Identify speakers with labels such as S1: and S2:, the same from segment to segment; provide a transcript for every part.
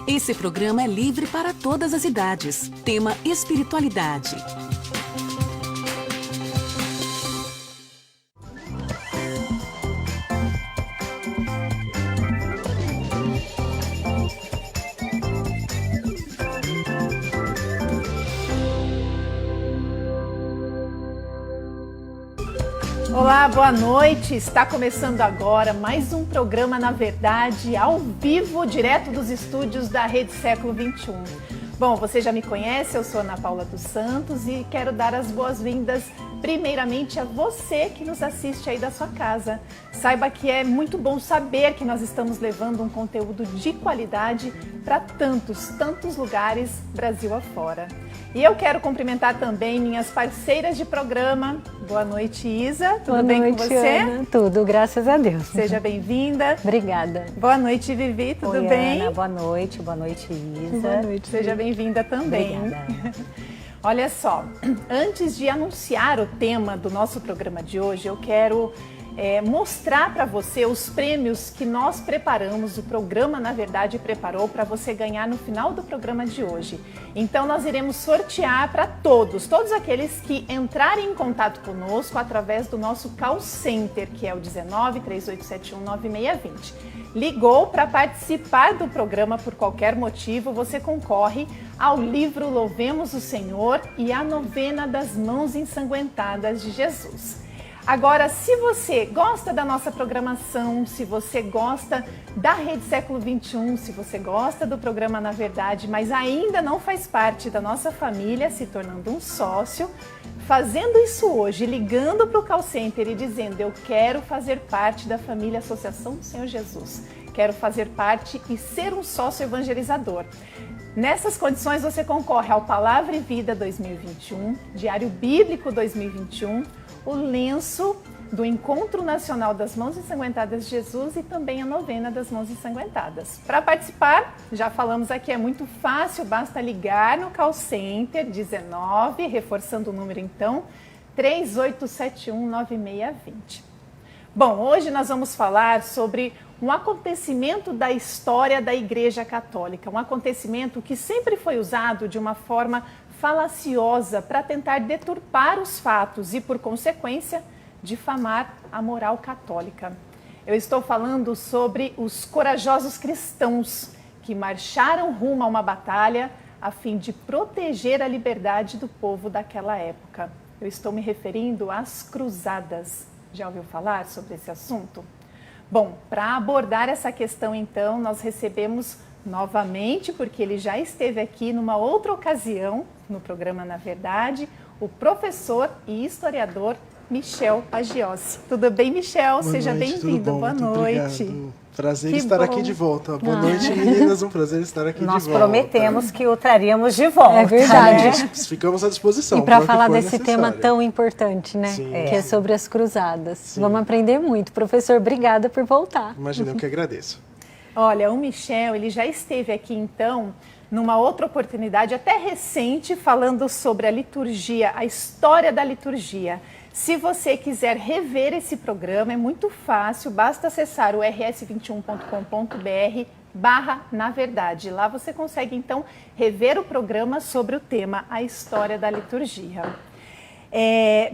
S1: Esse programa é livre para todas as idades. Tema espiritualidade.
S2: Olá, boa noite. Está começando agora mais um programa Na Verdade, ao vivo, direto dos estúdios da Rede Século XXI. Bom, você já me conhece, eu sou Ana Paula dos Santos e quero dar as boas-vindas primeiramente a você que nos assiste aí da sua casa. Saiba que é muito bom saber que nós estamos levando um conteúdo de qualidade para tantos lugares Brasil afora. E eu quero cumprimentar também minhas parceiras de programa. Boa noite, Isa. Tudo bem com você?
S3: Ana. Tudo, graças a Deus.
S2: Seja bem-vinda.
S3: Obrigada.
S2: Boa noite, Vivi. Tudo
S3: Oi,
S2: bem?
S3: Ana. Boa noite, Isa.
S2: Boa noite. Seja bem-vinda também.
S3: Obrigada.
S2: Olha só, antes de anunciar o tema do nosso programa de hoje, eu quero mostrar para você os prêmios que nós preparamos, o programa, na verdade, preparou para você ganhar no final do programa de hoje. Então, nós iremos sortear para todos aqueles que entrarem em contato conosco através do nosso call center, que é o 19 3871 9620. Ligou para participar do programa por qualquer motivo, você concorre ao livro Louvemos o Senhor e a novena das mãos ensanguentadas de Jesus. Agora, se você gosta da nossa programação, se você gosta da Rede Século XXI, se você gosta do programa Na Verdade, mas ainda não faz parte da nossa família, se tornando um sócio, fazendo isso hoje, ligando para o call center e dizendo: eu quero fazer parte da família Associação do Senhor Jesus, quero fazer parte e ser um sócio evangelizador. Nessas condições você concorre ao Palavra e Vida 2021, Diário Bíblico 2021, o lenço do Encontro Nacional das Mãos Ensanguentadas de Jesus e também a novena das Mãos Ensanguentadas. Para participar, já falamos aqui, é muito fácil, basta ligar no call center 19, reforçando o número então, 38719620. Bom, hoje nós vamos falar sobre um acontecimento da história da Igreja Católica, um acontecimento que sempre foi usado de uma forma falaciosa para tentar deturpar os fatos e, por consequência, difamar a moral católica. Eu estou falando sobre os corajosos cristãos que marcharam rumo a uma batalha a fim de proteger a liberdade do povo daquela época. Eu estou me referindo às cruzadas. Já ouviu falar sobre esse assunto? Bom, para abordar essa questão, então, nós recebemos novamente, porque ele já esteve aqui numa outra ocasião, no programa Na Verdade, o professor e historiador Michel Pagiossi. Tudo bem, Michel? Seja bem-vindo. Boa noite.
S4: Obrigado. Prazer estar aqui de volta. Boa noite, meninas. Um prazer estar aqui de volta.
S3: Nós prometemos que o traríamos de volta. É verdade.
S4: Né? Ficamos à disposição.
S3: E para falar desse tema tão importante, né?
S4: Sim.
S3: Que é sobre as cruzadas.
S4: Sim.
S3: Vamos aprender muito. Professor, obrigada por voltar.
S4: Imagina, eu que agradeço.
S2: Olha, o Michel, ele já esteve aqui, então, numa outra oportunidade, até recente, falando sobre a liturgia, a história da liturgia. Se você quiser rever esse programa, é muito fácil, basta acessar o rs21.com.br/Na Verdade. Lá você consegue, então, rever o programa sobre o tema, a história da liturgia.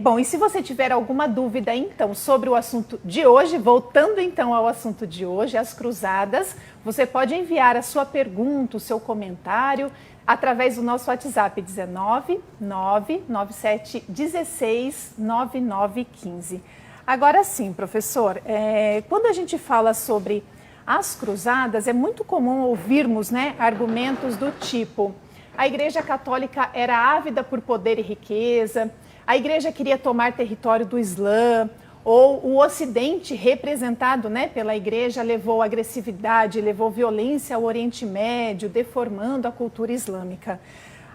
S2: Bom, e se você tiver alguma dúvida, então, sobre o assunto de hoje, voltando, então, ao assunto de hoje, as cruzadas, você pode enviar a sua pergunta, o seu comentário, através do nosso WhatsApp 19 997 16 9915. Agora sim, professor, quando a gente fala sobre as cruzadas, é muito comum ouvirmos, né, argumentos do tipo: a Igreja Católica era ávida por poder e riqueza, a Igreja queria tomar território do Islã, ou o Ocidente, representado, né, pela Igreja, levou agressividade, levou violência ao Oriente Médio, deformando a cultura islâmica.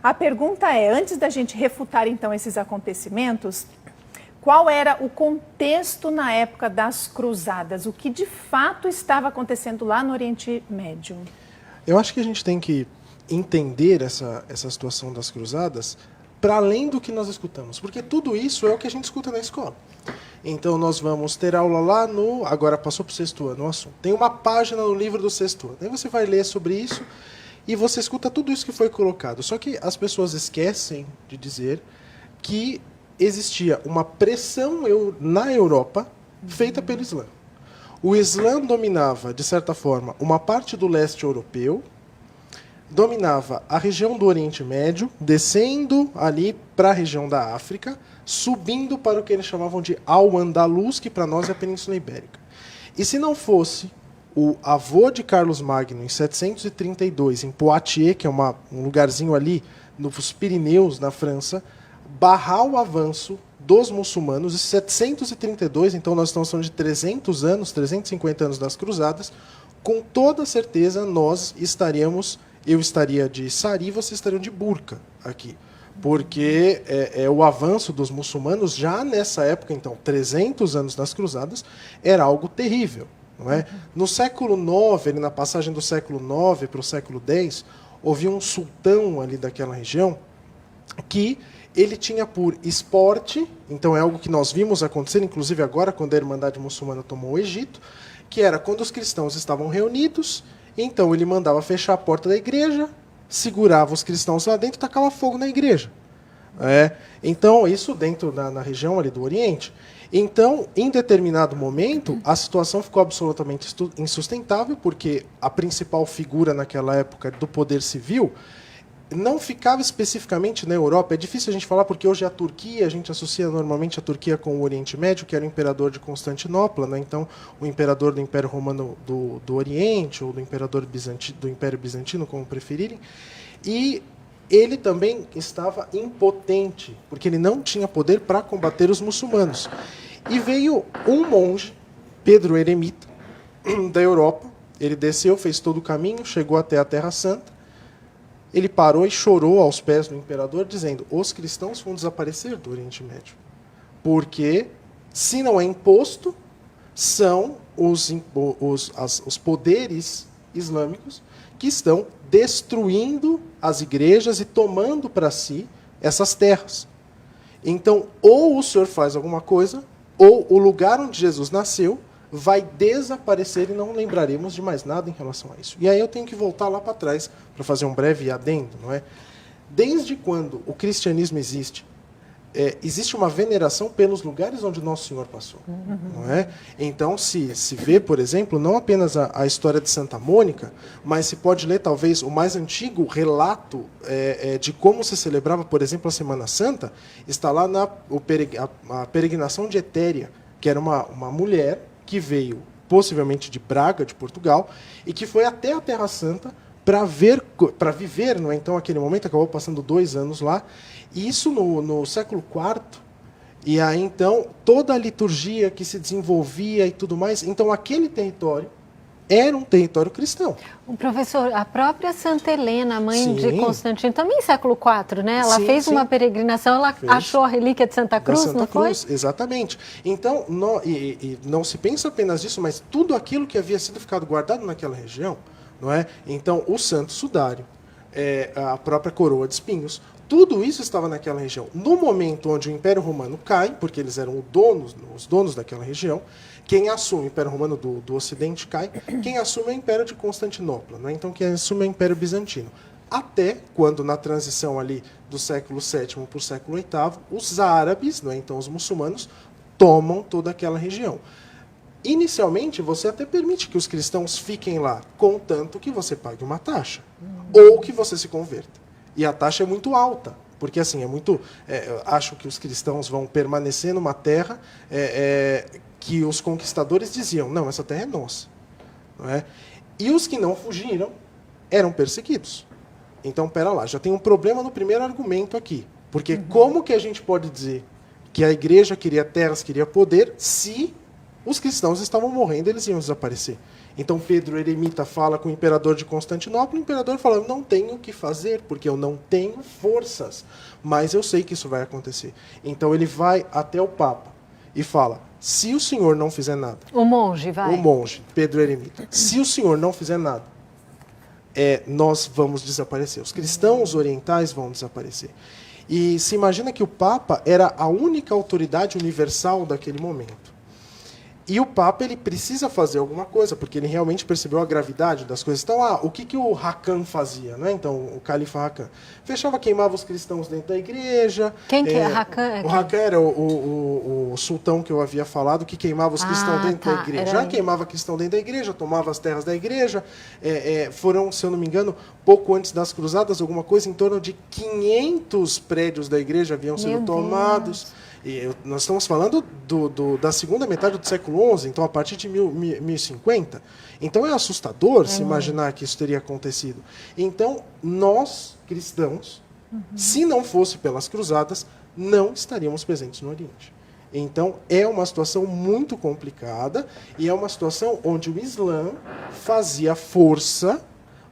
S2: A pergunta é, antes da gente refutar então esses acontecimentos, qual era o contexto na época das cruzadas? O que de fato estava acontecendo lá no Oriente Médio?
S4: Eu acho que a gente tem que entender essa situação das cruzadas para além do que nós escutamos, porque tudo isso é o que a gente escuta na escola. Então nós vamos ter aula lá no... Agora passou para o sexto ano o assunto. Tem uma página no livro do sexto ano. Aí você vai ler sobre isso e você escuta tudo isso que foi colocado. Só que as pessoas esquecem de dizer que existia uma pressão na Europa feita pelo Islã. O Islã dominava, de certa forma, uma parte do leste europeu, dominava a região do Oriente Médio, descendo ali para a região da África, subindo para o que eles chamavam de Al-Andalus, que para nós é a Península Ibérica. E se não fosse o avô de Carlos Magno, em 732, em Poitiers, que é um lugarzinho ali nos Pirineus, na França, barrar o avanço dos muçulmanos, em 732, então nós estamos falando de 300 anos, 350 anos das cruzadas, com toda certeza eu estaria de sari, vocês estariam de burca aqui. Porque o avanço dos muçulmanos, já nessa época, então, 300 anos das cruzadas, era algo terrível. Não é? No século IX, na passagem do século IX para o século X, houve um sultão ali daquela região que ele tinha por esporte, então é algo que nós vimos acontecer, inclusive agora, quando a Irmandade Muçulmana tomou o Egito, que era quando os cristãos estavam reunidos, então ele mandava fechar a porta da igreja, segurava os cristãos lá dentro e tacava fogo na igreja. Então, isso dentro na região ali do Oriente. Então, em determinado momento, a situação ficou absolutamente insustentável, porque a principal figura naquela época do poder civil não ficava especificamente na Europa. É difícil a gente falar, porque hoje a Turquia, a gente associa normalmente a Turquia com o Oriente Médio, que era o imperador de Constantinopla, né? Então o imperador do Império Romano do Oriente, ou do imperador do Império Bizantino, como preferirem. E ele também estava impotente, porque ele não tinha poder para combater os muçulmanos. E veio um monge, Pedro Eremita, da Europa. Ele desceu, fez todo o caminho, chegou até a Terra Santa. Ele parou e chorou aos pés do imperador, dizendo: os cristãos vão desaparecer do Oriente Médio. Porque, se não é imposto, são os poderes islâmicos que estão destruindo as igrejas e tomando para si essas terras. Então, ou o senhor faz alguma coisa, ou o lugar onde Jesus nasceu vai desaparecer e não lembraremos de mais nada em relação a isso. E aí eu tenho que voltar lá para trás para fazer um breve adendo, não é? Desde quando o cristianismo existe, existe uma veneração pelos lugares onde Nosso Senhor passou, não é? Então se vê, por exemplo, não apenas a história de Santa Mônica, mas se pode ler talvez o mais antigo relato de como se celebrava, por exemplo, a Semana Santa, está lá a peregrinação de Etéria, que era uma mulher que veio possivelmente de Braga, de Portugal, e que foi até a Terra Santa para viver, não é? Então, naquele momento, acabou passando 2 anos lá, e isso no século IV, e aí, então, toda a liturgia que se desenvolvia e tudo mais, então, aquele território era um território cristão.
S3: O professor, a própria Santa Helena, mãe
S4: Sim.
S3: de Constantino, também século IV, né? Ela fez uma peregrinação, ela achou a relíquia de Santa Cruz,
S4: Santa
S3: não
S4: Cruz,
S3: foi?
S4: exatamente. Então, não se pensa apenas nisso, mas tudo aquilo que havia sido ficado guardado naquela região, não é? Então, o Santo Sudário, a própria coroa de espinhos, tudo isso estava naquela região. No momento onde o Império Romano cai, porque eles eram os donos daquela região, quem assume o Império Romano do Ocidente cai, quem assume é o Império de Constantinopla, né? Então quem assume é o Império Bizantino. Até quando, na transição ali do século VII para o século VIII, os árabes, né? Então os muçulmanos, tomam toda aquela região. Inicialmente, você até permite que os cristãos fiquem lá, contanto que você pague uma taxa, ou que você se converta. E a taxa é muito alta, porque assim, acho que os cristãos vão permanecer numa terra que os conquistadores diziam: não, essa terra é nossa. Não é? E os que não fugiram eram perseguidos. Então, pera lá, já tem um problema no primeiro argumento aqui. Porque como que a gente pode dizer que a igreja queria terras, queria poder, se os cristãos estavam morrendo, eles iam desaparecer? Então Pedro Eremita fala com o imperador de Constantinopla, o imperador fala: eu não tenho o que fazer, porque eu não tenho forças, mas eu sei que isso vai acontecer. Então ele vai até o Papa e fala: se o senhor não fizer nada...
S3: O monge, vai.
S4: O monge, Pedro Eremita. Se o senhor não fizer nada, nós vamos desaparecer. Os cristãos orientais vão desaparecer. E se imagina que o Papa era a única autoridade universal daquele momento. E o Papa ele precisa fazer alguma coisa, porque ele realmente percebeu a gravidade das coisas. Então, o que o Hakan fazia? Né? Então, o califa Hakan fechava, queimava os cristãos dentro da igreja.
S3: Quem que é Hakan?
S4: O Hakan era o sultão que eu havia falado, que queimava os cristãos dentro da igreja. Já queimava cristão dentro da igreja, tomava as terras da igreja. Foram, se eu não me engano, pouco antes das cruzadas, alguma coisa em torno de 500 prédios da igreja haviam sido tomados. E nós estamos falando da segunda metade do século XI, então a partir de 1050. Então é assustador se imaginar que isso teria acontecido. Então, nós, cristãos, se não fosse pelas cruzadas, não estaríamos presentes no Oriente. Então, é uma situação muito complicada e é uma situação onde o Islã fazia força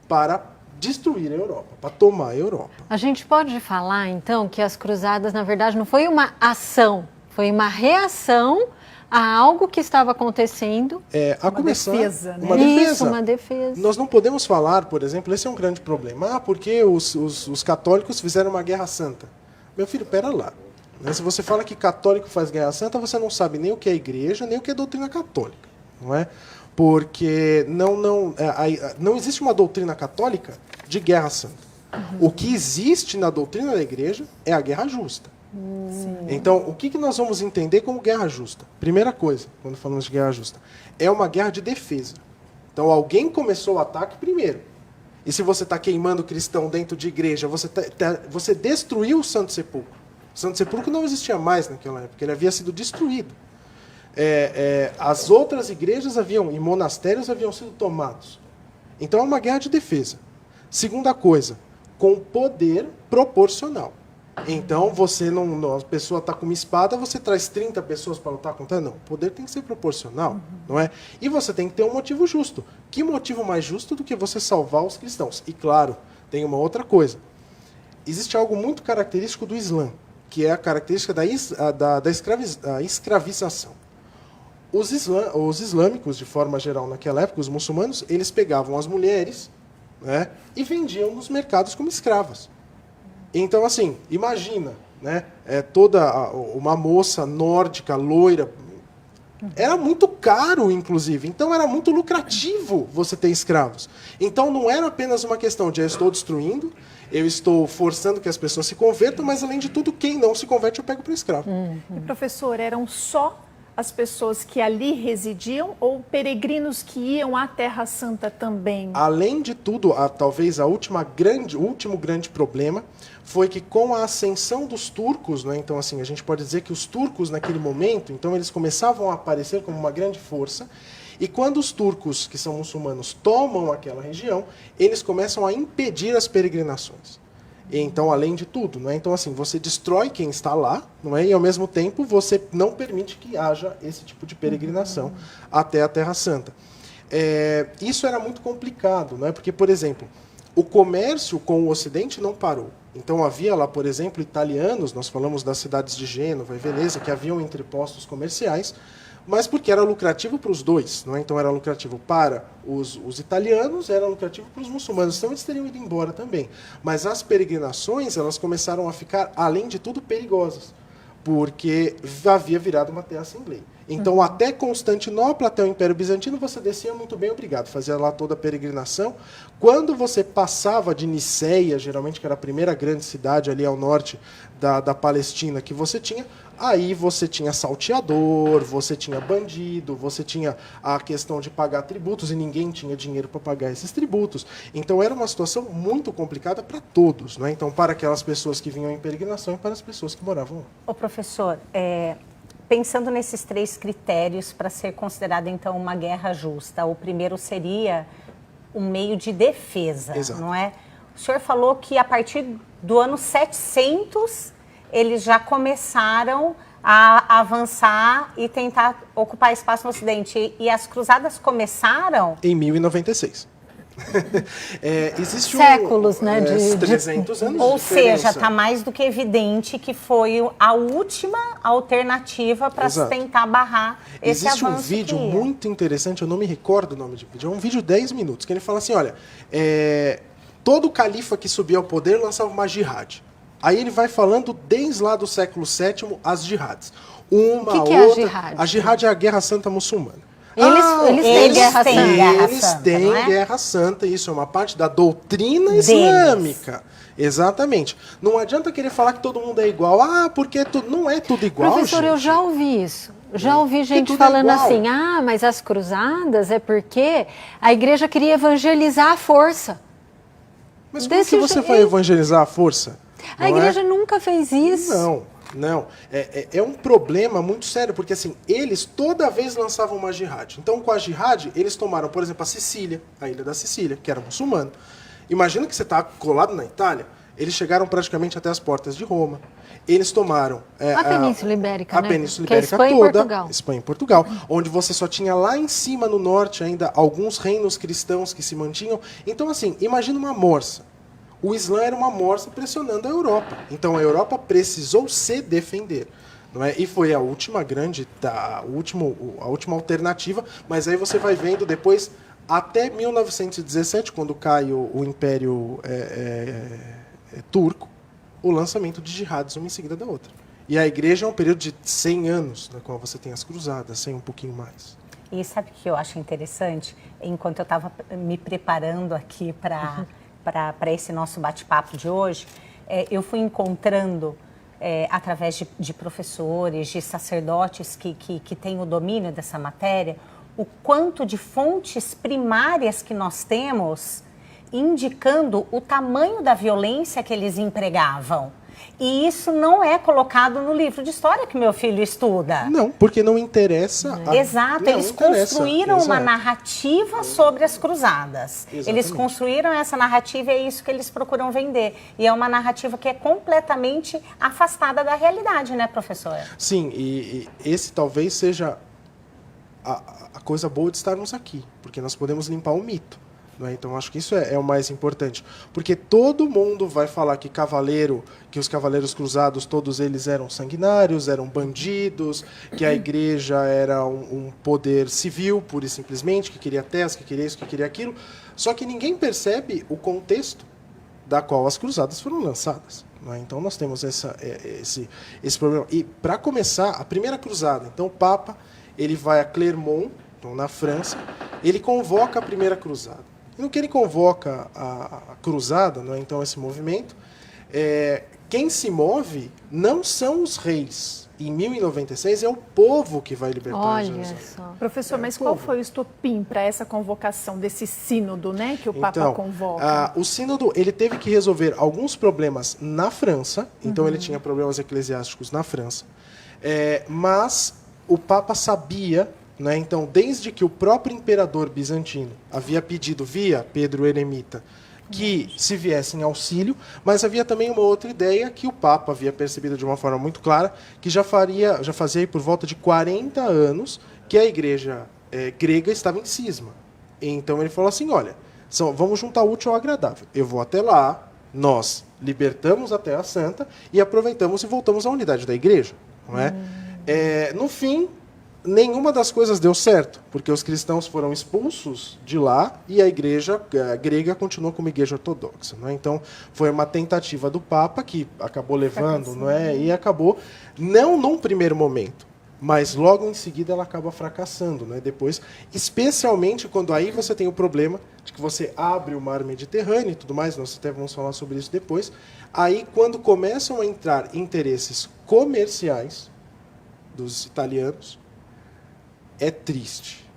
S4: para destruir a Europa, para tomar a Europa.
S3: A gente pode falar, então, que as cruzadas, na verdade, não foi uma ação, foi uma reação a algo que estava acontecendo.
S2: Defesa, né?
S4: Uma defesa.
S3: Isso, uma defesa.
S4: Nós não podemos falar, por exemplo, esse é um grande problema, porque os católicos fizeram uma guerra santa. Meu filho, pera lá. Se você fala que católico faz guerra santa, você não sabe nem o que é igreja, nem o que é doutrina católica, não é? Porque não existe uma doutrina católica de guerra santa. O que existe na doutrina da igreja é a guerra justa. Então, o que nós vamos entender como guerra justa? Primeira coisa, quando falamos de guerra justa, é uma guerra de defesa. Então, alguém começou o ataque primeiro. E se você está queimando cristão dentro de igreja, você destruiu o Santo Sepulcro. O Santo Sepulcro não existia mais naquela época, ele havia sido destruído. As outras igrejas e monastérios haviam sido tomados. Então é uma guerra de defesa. Segunda coisa, com poder proporcional. Então a pessoa está com uma espada, você traz 30 pessoas para lutar contra ela? Não, o poder tem que ser proporcional, não é? E você tem que ter um motivo justo. Que motivo mais justo do que você salvar os cristãos? E claro, tem uma outra coisa. Existe algo muito característico do Islã, que é a característica da escravização. Os islâmicos, de forma geral, naquela época, os muçulmanos, eles pegavam as mulheres, né, e vendiam nos mercados como escravas. Então, assim, imagina, né, uma moça nórdica, loira, era muito caro, inclusive, então era muito lucrativo você ter escravos. Então não era apenas uma questão de eu estou destruindo, eu estou forçando que as pessoas se convertam, mas além de tudo, quem não se converte eu pego para escravo.
S2: E professor, eram só as pessoas que ali residiam ou peregrinos que iam à Terra Santa também?
S4: Além de tudo, talvez o último grande problema foi que com a ascensão dos turcos, né, então assim, a gente pode dizer que os turcos naquele momento, então eles começavam a aparecer como uma grande força, e quando os turcos, que são muçulmanos, tomam aquela região, eles começam a impedir as peregrinações. Então, além de tudo, não é? Então, assim, você destrói quem está lá, não é? E ao mesmo tempo você não permite que haja esse tipo de peregrinação até a Terra Santa. Isso era muito complicado, não é? Porque, por exemplo, o comércio com o Ocidente não parou. Então havia lá, por exemplo, italianos, nós falamos das cidades de Gênova e Veneza, que haviam entrepostos comerciais, mas porque era lucrativo para os dois, não é? Então era lucrativo para os italianos, era lucrativo para os muçulmanos, então eles teriam ido embora também. Mas as peregrinações, elas começaram a ficar, além de tudo, perigosas, porque havia virado uma terra sem lei. Então, até Constantinopla, até o Império Bizantino, você descia muito bem, obrigado, fazia lá toda a peregrinação. Quando você passava de Niceia, geralmente que era a primeira grande cidade ali ao norte da Palestina que você tinha, aí você tinha salteador, você tinha bandido, você tinha a questão de pagar tributos e ninguém tinha dinheiro para pagar esses tributos. Então era uma situação muito complicada para todos, né? Então para aquelas pessoas que vinham em peregrinação e para as pessoas que moravam lá.
S5: Ô professor, pensando nesses 3 critérios para ser considerada então uma guerra justa, o primeiro seria um meio de defesa,
S4: Exato.
S5: Não é? O senhor falou que a partir do ano 700 eles já começaram a avançar e tentar ocupar espaço no Ocidente. E as cruzadas começaram...
S4: Em 1096. Existe
S3: séculos, né?
S4: 300 anos
S5: Ou
S4: de diferença.
S5: seja, está mais do que evidente que foi a última alternativa para se tentar barrar esse
S4: Existe
S5: avanço.
S4: um vídeo muito interessante, eu não me recordo o nome do vídeo, é um vídeo de 10 minutos, que ele fala assim, olha, todo califa que subia ao poder lançava uma jihad. Aí ele vai falando desde lá do século VII as jihadis. uma
S3: O que é a
S4: outra.
S3: jihad?
S4: A jihad é a Guerra Santa Muçulmana.
S3: Eles têm guerra
S5: têm
S3: santa.
S5: guerra
S4: Eles
S5: santa,
S4: têm
S5: não é?
S4: guerra santa, isso é uma parte da doutrina
S5: Deles.
S4: islâmica. Exatamente. Não adianta querer falar que todo mundo é igual. porque não é tudo igual,
S3: Professor,
S4: gente.
S3: eu já ouvi isso. Já ouvi gente
S4: tudo é
S3: falando
S4: igual.
S3: assim, mas as cruzadas é porque a igreja queria evangelizar à força.
S4: Mas como
S3: Desse
S4: que você vai
S3: jeito.
S4: evangelizar a força?
S3: A
S4: Não é?
S3: igreja nunca fez isso.
S4: Não. É um problema muito sério, porque assim, eles toda vez lançavam uma jihad. Então, com a jihad, eles tomaram, por exemplo, a Sicília, a ilha da Sicília, que era muçulmana. Imagina que você está colado na Itália, eles chegaram praticamente até as portas de Roma. Eles tomaram
S3: A Península Ibérica,
S4: a
S3: né?
S4: Península
S3: Que é
S4: Ibérica
S3: Espanha e
S4: toda,
S3: Portugal.
S4: Espanha e Portugal, onde você só tinha lá em cima no norte ainda alguns reinos cristãos que se mantinham. Então, assim, imagina uma morsa. O Islã era uma morsa pressionando a Europa. Então a Europa precisou se defender. Não é? E foi a última a última alternativa, mas aí você vai vendo depois, até 1917, quando cai o Império Turco, o lançamento de jihads uma em seguida da outra. E a igreja é um período de 100 anos, na qual você tem as cruzadas, 100 um pouquinho mais.
S5: E sabe o que eu acho interessante? Enquanto eu estava me preparando aqui para esse nosso bate-papo de hoje, eu fui encontrando, através de professores, de sacerdotes que têm o domínio dessa matéria, o quanto de fontes primárias que nós temos indicando o tamanho da violência que eles empregavam. E isso não é colocado no livro de história que meu filho estuda.
S4: Não, porque não interessa.
S5: Exato,
S4: Não
S5: eles
S4: interessa.
S5: construíram uma
S4: Exato.
S5: narrativa sobre as cruzadas.
S4: Exatamente.
S5: Eles construíram essa narrativa e é isso que eles procuram vender. E é uma narrativa que é completamente afastada da realidade, né, professora?
S4: Sim, e esse talvez seja a coisa boa de estarmos aqui, porque nós podemos limpar o mito. Não é? Então, acho que isso é o mais importante. Porque todo mundo vai falar que os cavaleiros cruzados, todos eles eram sanguinários, eram bandidos, que a igreja era um poder civil, pura e simplesmente, que queria terras, que queria isso, que queria aquilo. Só que ninguém percebe o contexto da qual as cruzadas foram lançadas. Não é? Então, nós temos esse problema. E, para começar, a primeira cruzada, então, o Papa ele vai a Clermont, então, na França, ele convoca a primeira cruzada. E no que ele convoca a cruzada, não é? Então esse movimento, quem se move não são os reis. Em 1096 é o povo que vai libertar
S3: Olha
S4: Jerusalém.
S3: só.
S2: Professor, mas qual foi o estopim para essa convocação desse sínodo, né, que o Papa convoca?
S4: O sínodo ele teve que resolver alguns problemas na França, então ele tinha problemas eclesiásticos na França, mas o Papa sabia, né, então, desde que o próprio imperador bizantino havia pedido via Pedro Eremita que se viesse em auxílio, mas havia também uma outra ideia que o Papa havia percebido de uma forma muito clara, que já fazia aí por volta de 40 anos que a igreja grega estava em cisma. Então ele falou assim, olha, vamos juntar o útil ao agradável. Eu vou até lá, nós libertamos a Terra Santa e aproveitamos e voltamos à unidade da igreja. Não é? No fim, nenhuma das coisas deu certo, porque os cristãos foram expulsos de lá e a igreja grega continuou como igreja ortodoxa. Não é? Então, foi uma tentativa do Papa que acabou levando, não é? E acabou, não num primeiro momento, mas logo em seguida ela acaba fracassando. Não é? Depois, especialmente quando aí você tem o problema de que você abre o mar Mediterrâneo e tudo mais, nós até vamos falar sobre isso depois. Aí, quando começam a entrar interesses comerciais dos italianos, é triste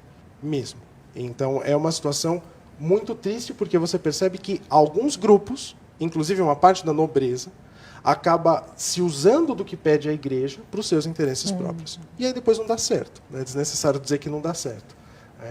S4: mesmo. Então, é uma situação muito triste, porque você percebe que alguns grupos, inclusive uma parte da nobreza, acaba se usando do que pede a igreja para os seus interesses próprios. E aí depois não dá certo. É desnecessário dizer que não dá certo.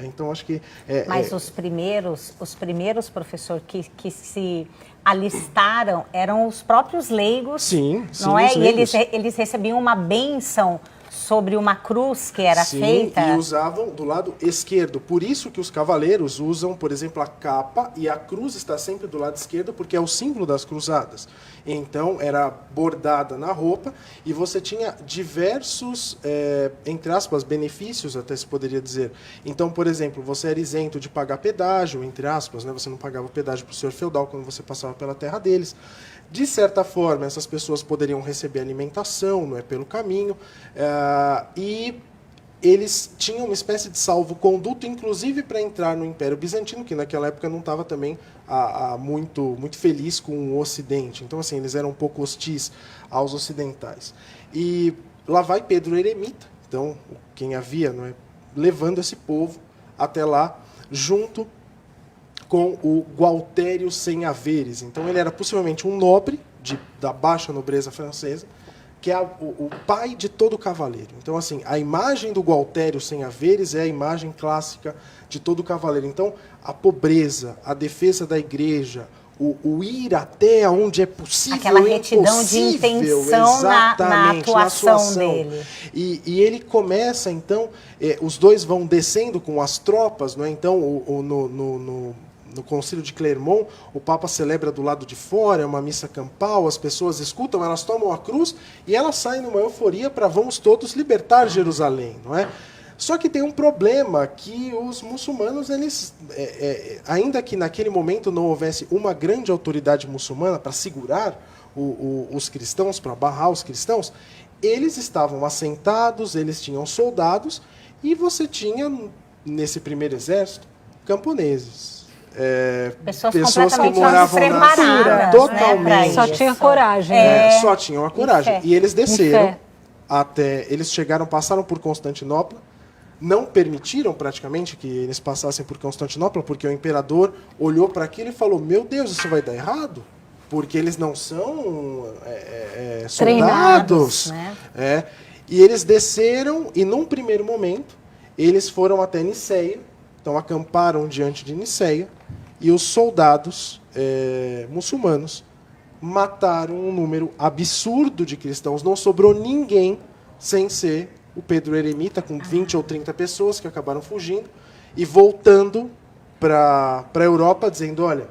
S4: Então, acho que...
S5: Mas os primeiros, professor, que se alistaram eram os próprios leigos,
S4: sim,
S5: não é?
S4: Os
S5: E
S4: leigos.
S5: eles recebiam uma bênção sobre uma cruz que era feita.
S4: E usavam do lado esquerdo. Por isso que os cavaleiros usam, por exemplo, a capa e a cruz está sempre do lado esquerdo, porque é o símbolo das cruzadas. Então, era bordada na roupa e você tinha diversos, entre aspas, benefícios, até se poderia dizer. Então, por exemplo, você era isento de pagar pedágio, entre aspas, né? Você não pagava pedágio para o senhor feudal quando você passava pela terra deles. De certa forma, essas pessoas poderiam receber alimentação, não é, pelo caminho. E eles tinham uma espécie de salvo-conduto, inclusive para entrar no Império Bizantino, que naquela época não estava também muito feliz com o Ocidente. Então, assim, eles eram um pouco hostis aos ocidentais. E lá vai Pedro Eremita, então, quem havia, não é, levando esse povo até lá, junto com o Gualtério sem haveres. Então, ele era possivelmente um nobre da baixa nobreza francesa, que é o pai de todo cavaleiro. Então, assim, a imagem do Gualtério sem haveres é a imagem clássica de todo cavaleiro. Então, a pobreza, a defesa da igreja, o ir até onde é possível,
S5: aquela retidão de intenção na atuação dele.
S4: E ele começa, então, os dois vão descendo com as tropas, não é? Então, no Concílio de Clermont, o Papa celebra do lado de fora, é uma missa campal, as pessoas escutam, elas tomam a cruz e elas saem numa euforia para vamos todos libertar Jerusalém, não é? Só que tem um problema, que os muçulmanos, eles, ainda que naquele momento não houvesse uma grande autoridade muçulmana para segurar os cristãos, para barrar os cristãos, eles estavam assentados, eles tinham soldados, e você tinha, nesse primeiro exército, camponeses. Pessoas que moravam na altura, totalmente.
S3: Só tinha coragem.
S4: Só tinham a coragem. E eles desceram até. Eles passaram por Constantinopla, não permitiram praticamente que eles passassem por Constantinopla, porque o imperador olhou para aquilo e falou: meu Deus, isso vai dar errado, porque eles não são soldados. Né? E eles desceram, e num primeiro momento, eles foram até Niceia, então acamparam diante de Niceia, e os soldados muçulmanos mataram um número absurdo de cristãos. Não sobrou ninguém sem ser o Pedro Eremita, com 20 ou 30 pessoas que acabaram fugindo e voltando para a Europa, dizendo: olha,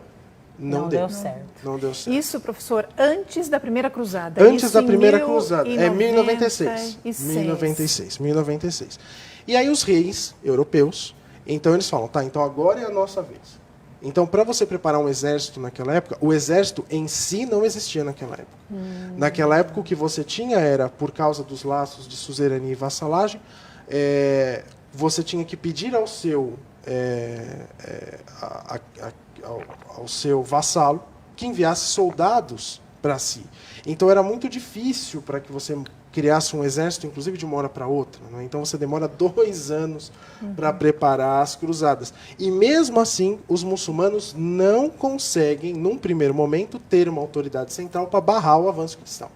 S4: não deu certo. Não deu certo.
S2: Isso, professor, antes da Primeira Cruzada.
S4: Antes da Primeira Cruzada. 1096. E aí os reis europeus, então eles falam: tá, então agora é a nossa vez. Então, para você preparar um exército naquela época, o exército em si não existia naquela época. Naquela época, o que você tinha era, por causa dos laços de suzerania e vassalagem, você tinha que pedir ao seu vassalo que enviasse soldados para si. Então, era muito difícil para que você criasse um exército, inclusive de uma hora para outra. Né? Então, você demora 2 anos para preparar as cruzadas. E, mesmo assim, os muçulmanos não conseguem, num primeiro momento, ter uma autoridade central para barrar o avanço cristão.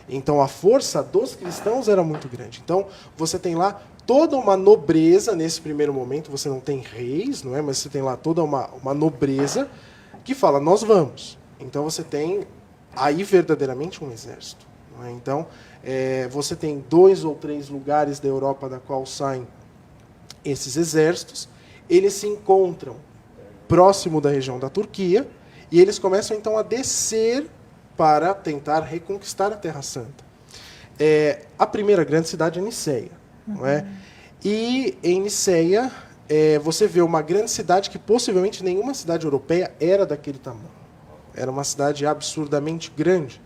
S4: Então, a força dos cristãos era muito grande. Então, você tem lá toda uma nobreza, nesse primeiro momento, você não tem reis, não é? Mas você tem lá toda uma nobreza que fala: nós vamos. Então, você tem aí verdadeiramente um exército. Não é? Então, você tem 2 ou 3 lugares da Europa da qual saem esses exércitos, eles se encontram próximo da região da Turquia e eles começam então a descer para tentar reconquistar a Terra Santa. A primeira grande cidade é Niceia. Não é? E em Niceia você vê uma grande cidade que possivelmente nenhuma cidade europeia era daquele tamanho. Era uma cidade absurdamente grande.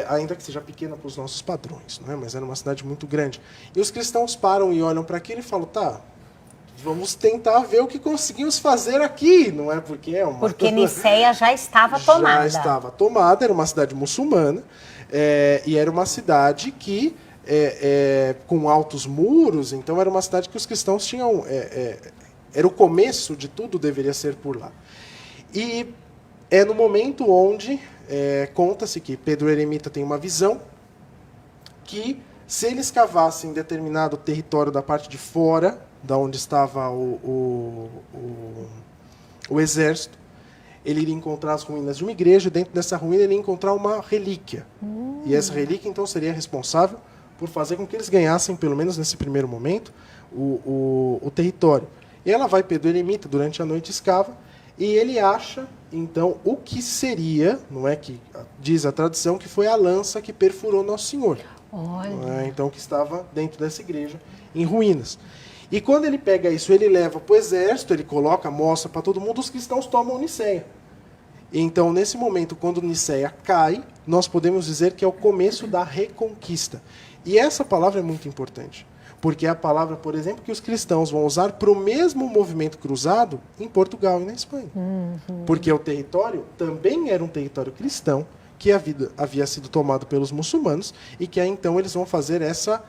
S4: Ainda que seja pequena para os nossos padrões, não é? Mas era uma cidade muito grande. E os cristãos param e olham para aquilo e falam: tá, vamos tentar ver o que conseguimos fazer aqui, não é? Porque
S5: Niceia já estava tomada.
S4: Já estava tomada, era uma cidade muçulmana, e era uma cidade que, com altos muros, então era uma cidade que os cristãos tinham... era o começo de tudo, deveria ser por lá. E é no momento onde... conta-se que Pedro Eremita tem uma visão que, se eles cavassem determinado território da parte de fora, da onde estava o exército, ele iria encontrar as ruínas de uma igreja, e dentro dessa ruína ele ia encontrar uma relíquia. E essa relíquia, então, seria responsável por fazer com que eles ganhassem, pelo menos nesse primeiro momento, o território. E ela vai, Pedro Eremita, durante a noite escava, e ele acha, então, o que seria, não é que diz a tradição, que foi a lança que perfurou Nosso Senhor.
S3: Olha.
S4: Então, que estava dentro dessa igreja, em ruínas. E quando ele pega isso, ele leva para o exército, ele coloca, mostra para todo mundo, os cristãos tomam Niceia. Então, nesse momento, quando Niceia cai, nós podemos dizer que é o começo da reconquista. E essa palavra é muito importante, porque é a palavra, por exemplo, que os cristãos vão usar para o mesmo movimento cruzado em Portugal e na Espanha. Porque o território também era um território cristão, que havia sido tomado pelos muçulmanos, e que aí então eles vão fazer essa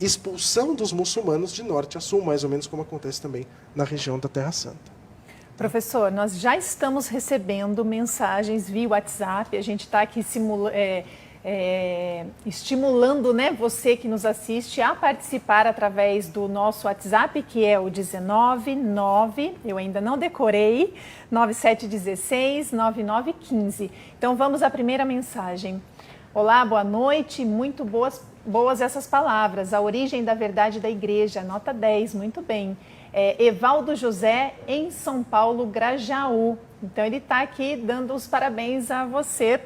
S4: expulsão dos muçulmanos de norte a sul, mais ou menos como acontece também na região da Terra Santa.
S2: Professor, nós já estamos recebendo mensagens via WhatsApp, a gente está aqui estimulando, né, você que nos assiste a participar através do nosso WhatsApp, que é o 199, eu ainda não decorei, 9716-9915. Então vamos à primeira mensagem. Olá, boa noite, muito boas essas palavras, a origem da verdade da igreja, nota 10, muito bem. Evaldo José, em São Paulo, Grajaú. Então ele está aqui dando os parabéns a você,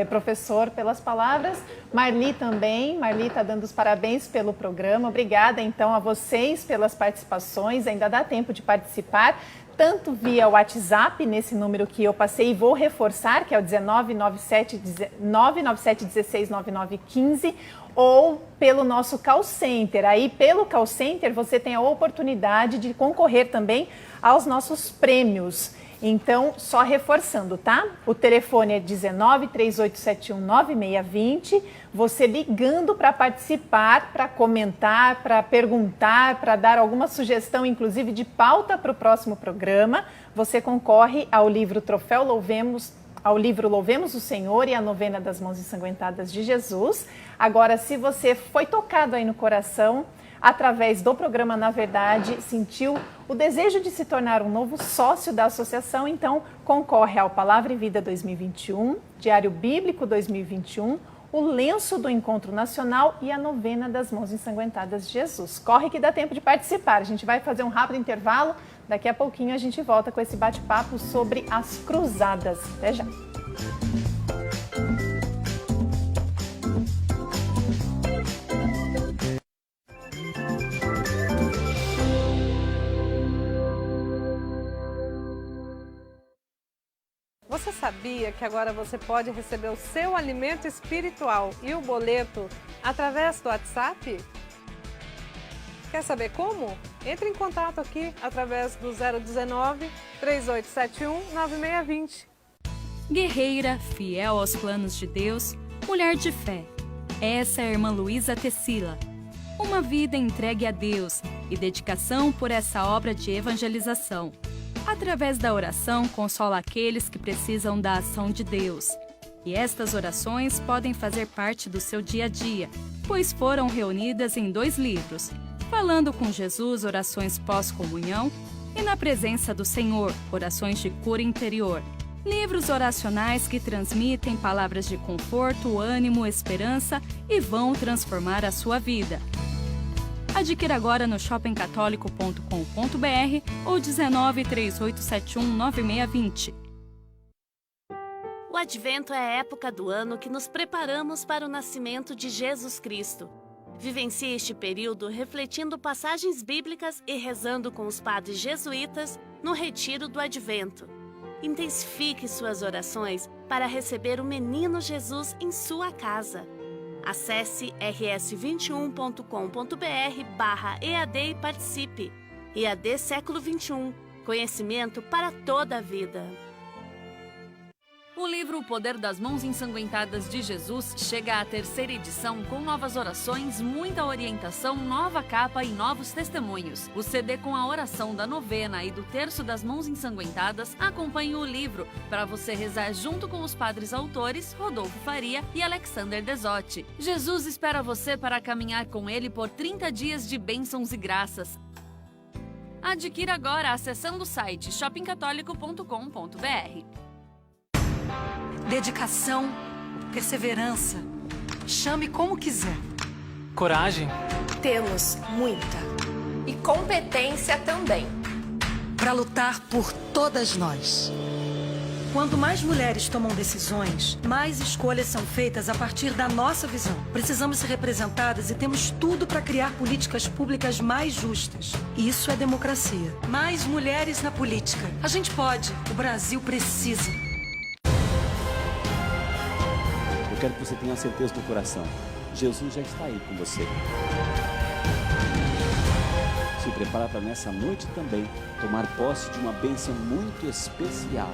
S2: professor, pelas palavras. Marli também, Marli está dando os parabéns pelo programa. Obrigada então a vocês pelas participações, ainda dá tempo de participar, tanto via WhatsApp, nesse número que eu passei e vou reforçar, que é o 997169915, ou pelo nosso call center. Aí, pelo call center, você tem a oportunidade de concorrer também aos nossos prêmios. Então, só reforçando, tá? O telefone é 19-3871-9620. Você ligando para participar, para comentar, para perguntar, para dar alguma sugestão, inclusive de pauta para o próximo programa, você concorre ao livro Troféu Louvemos, ao livro Louvemos o Senhor e a Novena das Mãos Ensanguentadas de Jesus. Agora, se você foi tocado aí no coração, através do programa Na Verdade, sentiu o desejo de se tornar um novo sócio da associação, então concorre ao Palavra e Vida 2021, Diário Bíblico 2021, o lenço do Encontro Nacional e a Novena das Mãos Ensanguentadas de Jesus. Corre que dá tempo de participar. A gente vai fazer um rápido intervalo. Daqui a pouquinho a gente volta com esse bate-papo sobre as cruzadas. Até já!
S6: Você sabia que agora você pode receber o seu alimento espiritual e o boleto através do WhatsApp? Quer saber como? Entre em contato aqui através do 019-3871-9620.
S7: Guerreira, fiel aos planos de Deus, mulher de fé. Essa é a irmã Luísa Tecila. Uma vida entregue a Deus e dedicação por essa obra de evangelização. Através da oração, consola aqueles que precisam da ação de Deus. E estas orações podem fazer parte do seu dia a dia, pois foram reunidas em 2 livros, Falando com Jesus, orações pós-comunhão, e Na Presença do Senhor, orações de cura interior. Livros oracionais que transmitem palavras de conforto, ânimo, esperança e vão transformar a sua vida. Adquira agora no shoppingcatólico.com.br ou 19-3871-9620.
S8: O Advento é a época do ano que nos preparamos para o nascimento de Jesus Cristo. Vivencie este período refletindo passagens bíblicas e rezando com os padres jesuítas no Retiro do Advento. Intensifique suas orações para receber o menino Jesus em sua casa. Acesse rs21.com.br/EAD e participe. EAD Século XXI. Conhecimento para toda a vida.
S7: O livro O Poder das Mãos Ensanguentadas de Jesus chega à 3ª edição com novas orações, muita orientação, nova capa e novos testemunhos. O CD com a oração da novena e do Terço das Mãos Ensanguentadas acompanha o livro para você rezar junto com os padres autores Rodolfo Faria e Alexander Desotti. Jesus espera você para caminhar com ele por 30 dias de bênçãos e graças. Adquira agora acessando o site shoppingcatólico.com.br.
S9: Dedicação, perseverança. Chame como quiser.
S10: Coragem.
S11: Temos muita. E competência também.
S9: Para lutar por todas nós. Quando mais mulheres tomam decisões, mais escolhas são feitas a partir da nossa visão. Precisamos ser representadas e temos tudo para criar políticas públicas mais justas. Isso é democracia. Mais mulheres na política. A gente pode. O Brasil precisa.
S12: Eu quero que você tenha a certeza do coração
S10: Jesus já está aí com você. Se prepara para nessa noite também tomar posse de uma bênção muito especial.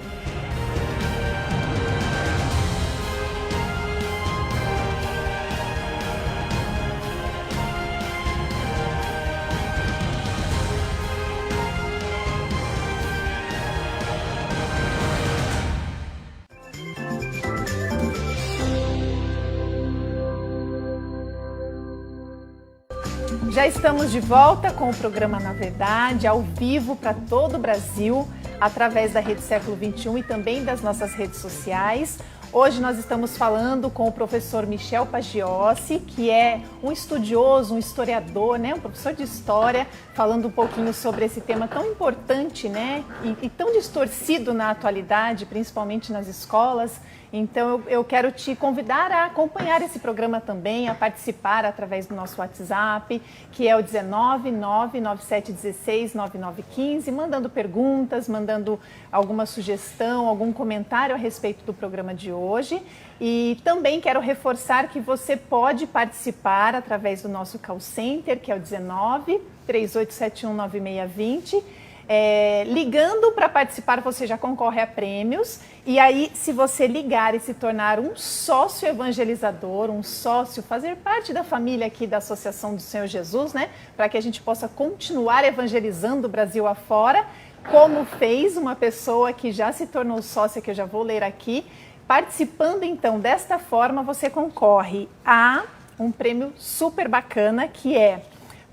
S2: Já estamos de volta com o programa Na Verdade, ao vivo para todo o Brasil, através da Rede Século XXI e também das nossas redes sociais. Hoje nós estamos falando com o professor Michel Pagiossi, que é um estudioso, um historiador, né? Um professor de história, falando um pouquinho sobre esse tema tão importante, né? E tão distorcido na atualidade, principalmente nas escolas. Então eu quero te convidar a acompanhar esse programa também, a participar através do nosso WhatsApp, que é o 19997169915, mandando perguntas, mandando alguma sugestão, algum comentário a respeito do programa de hoje. E também quero reforçar que você pode participar através do nosso call center, que é o 19-3871-9620. Ligando para participar, você já concorre a prêmios. E aí, se você ligar e se tornar um sócio evangelizador, um sócio, fazer parte da família aqui da Associação do Senhor Jesus, né? Para que a gente possa continuar evangelizando o Brasil afora, como fez uma pessoa que já se tornou sócia, que eu já vou ler aqui. Participando, então, desta forma, você concorre a um prêmio super bacana, que é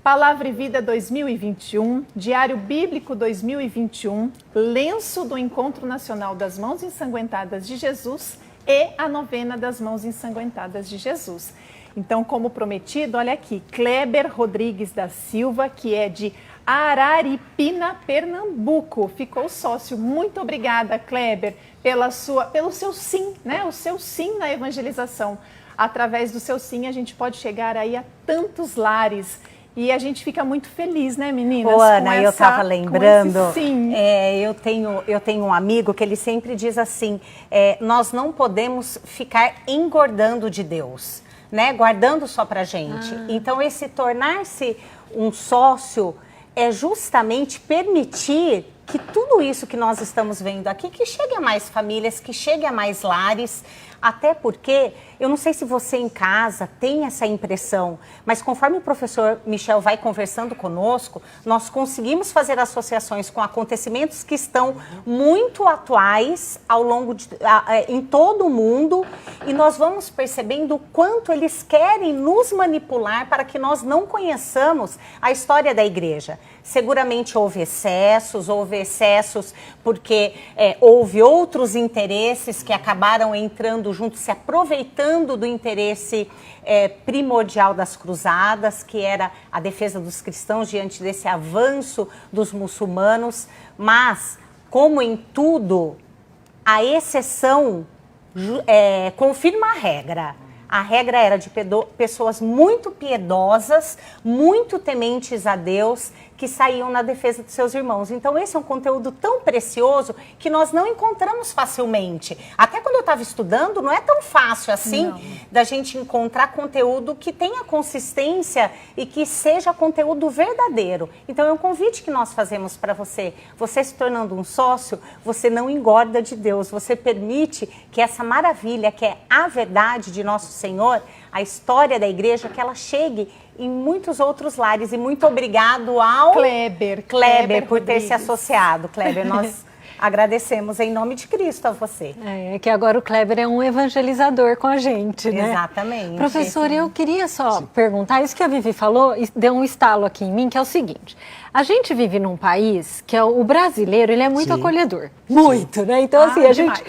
S2: Palavra e Vida 2021, Diário Bíblico 2021, Lenço do Encontro Nacional das Mãos Ensanguentadas de Jesus e a Novena das Mãos Ensanguentadas de Jesus. Então, como prometido, olha aqui, Kleber Rodrigues da Silva, que é de Araripina, Pernambuco, ficou sócio. Muito obrigada, Kleber, pelo seu sim, né? O seu sim na evangelização. Através do seu sim, a gente pode chegar aí a tantos lares. E a gente fica muito feliz, né, meninas?
S5: Ô, Ana, eu estava lembrando, eu tenho um amigo que ele sempre diz assim, nós não podemos ficar engordando de Deus, né? Guardando só pra gente. Então, esse tornar-se um sócio é justamente permitir que tudo isso que nós estamos vendo aqui, que chegue a mais famílias, que chegue a mais lares, até porque, eu não sei se você em casa tem essa impressão, mas conforme o professor Michel vai conversando conosco, nós conseguimos fazer associações com acontecimentos que estão muito atuais ao longo em todo o mundo, e nós vamos percebendo o quanto eles querem nos manipular para que nós não conheçamos a história da igreja. Seguramente houve excessos porque houve outros interesses que acabaram entrando junto, se aproveitando do interesse primordial das cruzadas, que era a defesa dos cristãos diante desse avanço dos muçulmanos. Mas, como em tudo, a exceção confirma a regra. A regra era de pessoas muito piedosas, muito tementes a Deus, que saíam na defesa dos seus irmãos. Então, esse é um conteúdo tão precioso que nós não encontramos facilmente. Até quando eu estava estudando, não é tão fácil assim da gente encontrar conteúdo que tenha consistência e que seja conteúdo verdadeiro. Então, é um convite que nós fazemos para você. Você se tornando um sócio, você não engorda de Deus. Você permite que essa maravilha, que é a verdade de nosso Senhor, a história da igreja, que ela chegue em muitos outros lares. E muito obrigado ao Kleber por ter se associado. Kleber, nós agradecemos em nome de Cristo a você.
S3: É que agora o Kleber é um evangelizador com a gente, né?
S5: Exatamente.
S3: Professor, eu queria só perguntar, isso que a Vivi falou, deu um estalo aqui em mim, que é o seguinte: a gente vive num país que o brasileiro, ele é muito acolhedor. Muito, né? Então, assim, a gente...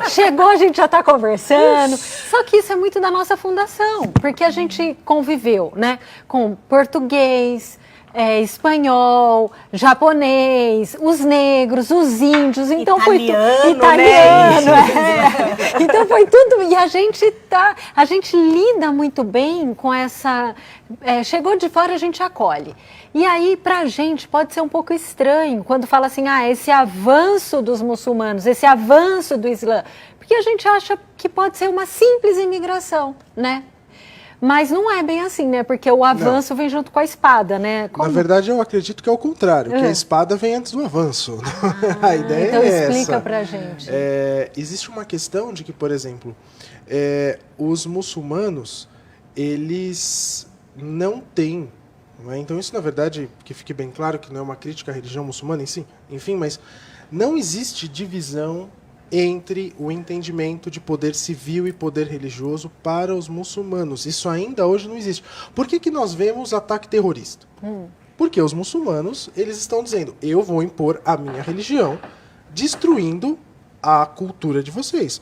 S3: chegou, a gente já está conversando. Só que isso é muito da nossa fundação, porque a gente conviveu, né, com português, espanhol, japonês, os negros, os índios, então italiano, então foi tudo, e a gente lida muito bem com essa, chegou de fora, a gente acolhe. E aí, pra gente, pode ser um pouco estranho quando fala assim, esse avanço dos muçulmanos, esse avanço do Islã, porque a gente acha que pode ser uma simples imigração, né? Mas não é bem assim, né? Porque o avanço vem junto com a espada, né?
S4: Na verdade, eu acredito que é o contrário, que a espada vem antes do avanço. A ideia
S3: então
S4: é essa.
S3: explica pra gente.
S4: Existe uma questão de que, por exemplo, os muçulmanos, eles não têm... Não é? Então isso, na verdade, que fique bem claro que não é uma crítica à religião muçulmana em si, enfim, mas não existe divisão entre o entendimento de poder civil e poder religioso para os muçulmanos. Isso ainda hoje não existe. Por que nós vemos ataque terrorista? Porque os muçulmanos, eles estão dizendo, eu vou impor a minha religião, destruindo a cultura de vocês.